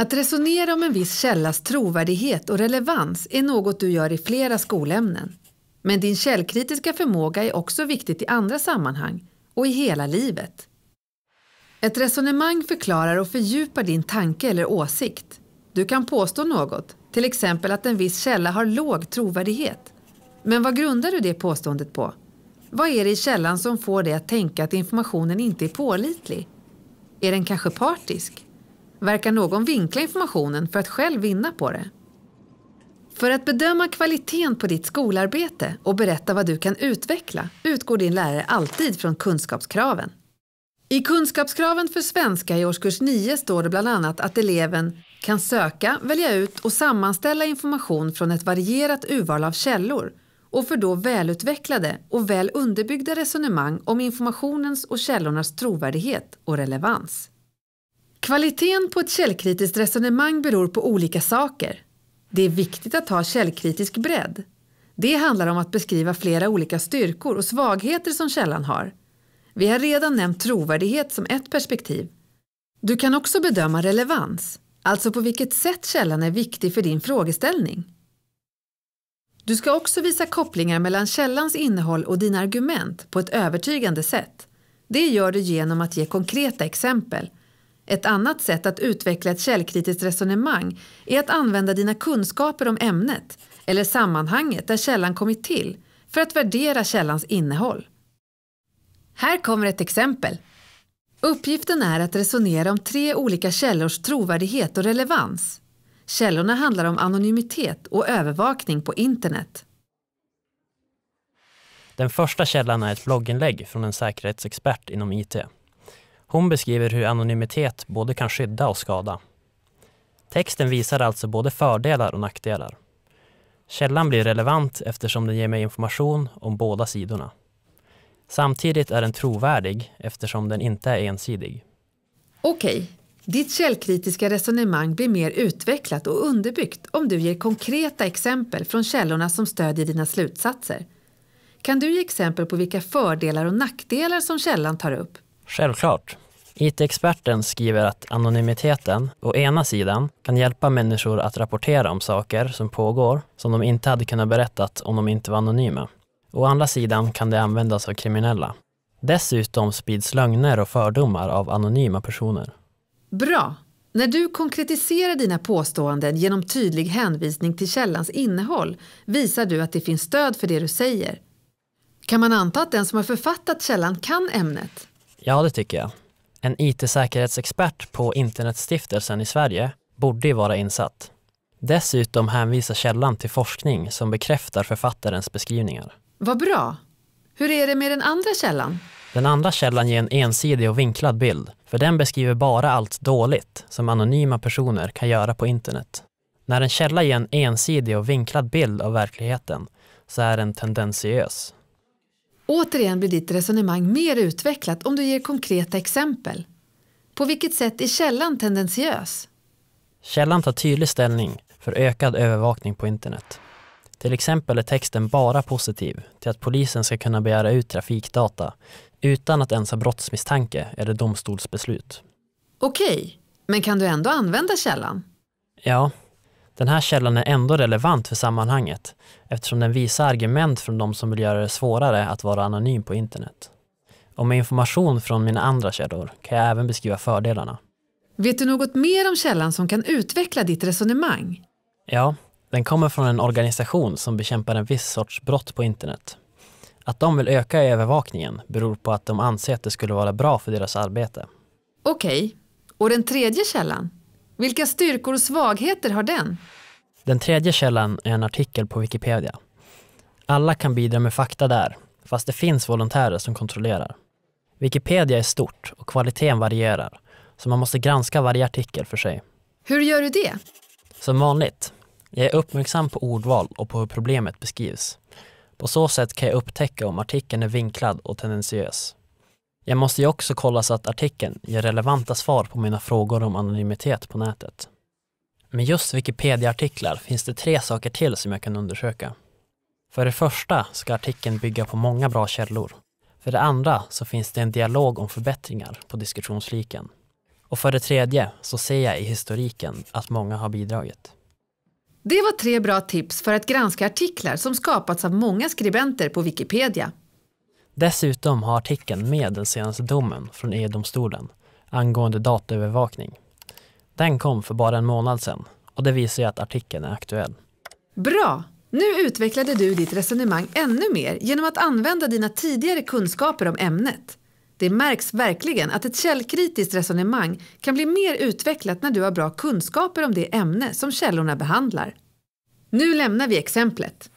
Att resonera om en viss källas trovärdighet och relevans är något du gör i flera skolämnen. Men din källkritiska förmåga är också viktigt i andra sammanhang och i hela livet. Ett resonemang förklarar och fördjupar din tanke eller åsikt. Du kan påstå något, till exempel att en viss källa har låg trovärdighet. Men vad grundar du det påståendet på? Vad är det i källan som får dig att tänka att informationen inte är pålitlig? Är den kanske partisk? Verkar någon vinkla informationen för att själv vinna på det? För att bedöma kvaliteten på ditt skolarbete och berätta vad du kan utveckla utgår din lärare alltid från kunskapskraven. I kunskapskraven för svenska i årskurs 9 står det bland annat att eleven kan söka, välja ut och sammanställa information från ett varierat urval av källor och för då välutvecklade och väl underbyggda resonemang om informationens och källornas trovärdighet och relevans. Kvaliteten på ett källkritiskt resonemang beror på olika saker. Det är viktigt att ha källkritisk bredd. Det handlar om att beskriva flera olika styrkor och svagheter som källan har. Vi har redan nämnt trovärdighet som ett perspektiv. Du kan också bedöma relevans, alltså på vilket sätt källan är viktig för din frågeställning. Du ska också visa kopplingar mellan källans innehåll och dina argument på ett övertygande sätt. Det gör du genom att ge konkreta exempel. Ett annat sätt att utveckla ett källkritiskt resonemang är att använda dina kunskaper om ämnet eller sammanhanget där källan kommit till för att värdera källans innehåll. Här kommer ett exempel. Uppgiften är att resonera om 3 olika källors trovärdighet och relevans. Källorna handlar om anonymitet och övervakning på internet. Den första källan är ett blogginlägg från en säkerhetsexpert inom IT. Hon beskriver hur anonymitet både kan skydda och skada. Texten visar alltså både fördelar och nackdelar. Källan blir relevant eftersom den ger mig information om båda sidorna. Samtidigt är den trovärdig eftersom den inte är ensidig. Okej, ditt källkritiska resonemang blir mer utvecklat och underbyggt om du ger konkreta exempel från källorna som stödjer dina slutsatser. Kan du ge exempel på vilka fördelar och nackdelar som källan tar upp? Självklart. IT-experten skriver att anonymiteten å ena sidan kan hjälpa människor att rapportera om saker som pågår som de inte hade kunnat berättat om de inte var anonyma. Å andra sidan kan det användas av kriminella. Dessutom sprids lögner och fördomar av anonyma personer. Bra! När du konkretiserar dina påståenden genom tydlig hänvisning till källans innehåll visar du att det finns stöd för det du säger. Kan man anta att den som har författat källan kan ämnet? Ja, det tycker jag. En IT-säkerhetsexpert på Internetstiftelsen i Sverige borde ju vara insatt. Dessutom hänvisar källan till forskning som bekräftar författarens beskrivningar. Vad bra! Hur är det med den andra källan? Den andra källan ger en ensidig och vinklad bild, för den beskriver bara allt dåligt som anonyma personer kan göra på internet. När en källa ger en ensidig och vinklad bild av verkligheten så är den tendensiös. Återigen blir ditt resonemang mer utvecklat om du ger konkreta exempel. På vilket sätt är källan tendensiös? Källan tar tydlig ställning för ökad övervakning på internet. Till exempel är texten bara positiv till att polisen ska kunna begära ut trafikdata utan att ens ha brottsmisstanke eller domstolsbeslut. Okej, men kan du ändå använda källan? Ja, den här källan är ändå relevant för sammanhanget eftersom den visar argument från de som vill göra det svårare att vara anonym på internet. Och med information från mina andra källor kan jag även beskriva fördelarna. Vet du något mer om källan som kan utveckla ditt resonemang? Ja, den kommer från en organisation som bekämpar en viss sorts brott på internet. Att de vill öka övervakningen beror på att de anser att det skulle vara bra för deras arbete. Okej, och den tredje källan? Vilka styrkor och svagheter har den? Den tredje källan är en artikel på Wikipedia. Alla kan bidra med fakta där, fast det finns volontärer som kontrollerar. Wikipedia är stort och kvaliteten varierar, så man måste granska varje artikel för sig. Hur gör du det? Som vanligt. Jag är uppmärksam på ordval och på hur problemet beskrivs. På så sätt kan jag upptäcka om artikeln är vinklad och tendensiös. Jag måste ju också kolla så att artikeln ger relevanta svar på mina frågor om anonymitet på nätet. Med just Wikipedia-artiklar finns det 3 saker till som jag kan undersöka. För det första ska artikeln bygga på många bra källor. För det andra så finns det en dialog om förbättringar på diskussionsfliken. Och för det tredje så ser jag i historiken att många har bidragit. Det var 3 bra tips för att granska artiklar som skapats av många skribenter på Wikipedia. Dessutom har artikeln med den senaste domen från EU-domstolen angående dataövervakning. Den kom för bara en månad sedan och det visar ju att artikeln är aktuell. Bra! Nu utvecklade du ditt resonemang ännu mer genom att använda dina tidigare kunskaper om ämnet. Det märks verkligen att ett källkritiskt resonemang kan bli mer utvecklat när du har bra kunskaper om det ämne som källorna behandlar. Nu lämnar vi exemplet.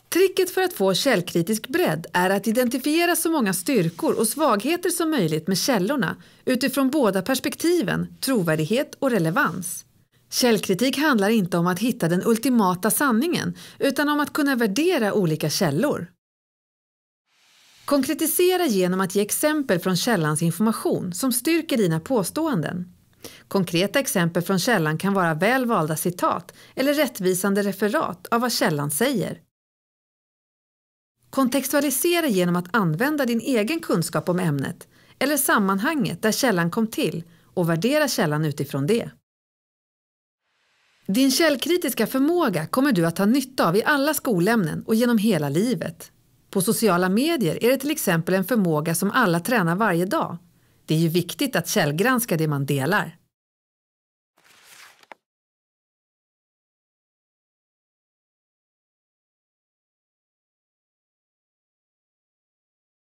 Tricket för att få källkritisk bredd är att identifiera så många styrkor och svagheter som möjligt med källorna utifrån båda perspektiven, trovärdighet och relevans. Källkritik handlar inte om att hitta den ultimata sanningen utan om att kunna värdera olika källor. Konkretisera genom att ge exempel från källans information som styrker dina påståenden. Konkreta exempel från källan kan vara väl valda citat eller rättvisande referat av vad källan säger. Kontextualisera genom att använda din egen kunskap om ämnet eller sammanhanget där källan kom till och värdera källan utifrån det. Din källkritiska förmåga kommer du att ha nytta av i alla skolämnen och genom hela livet. På sociala medier är det till exempel en förmåga som alla tränar varje dag. Det är ju viktigt att källgranska det man delar.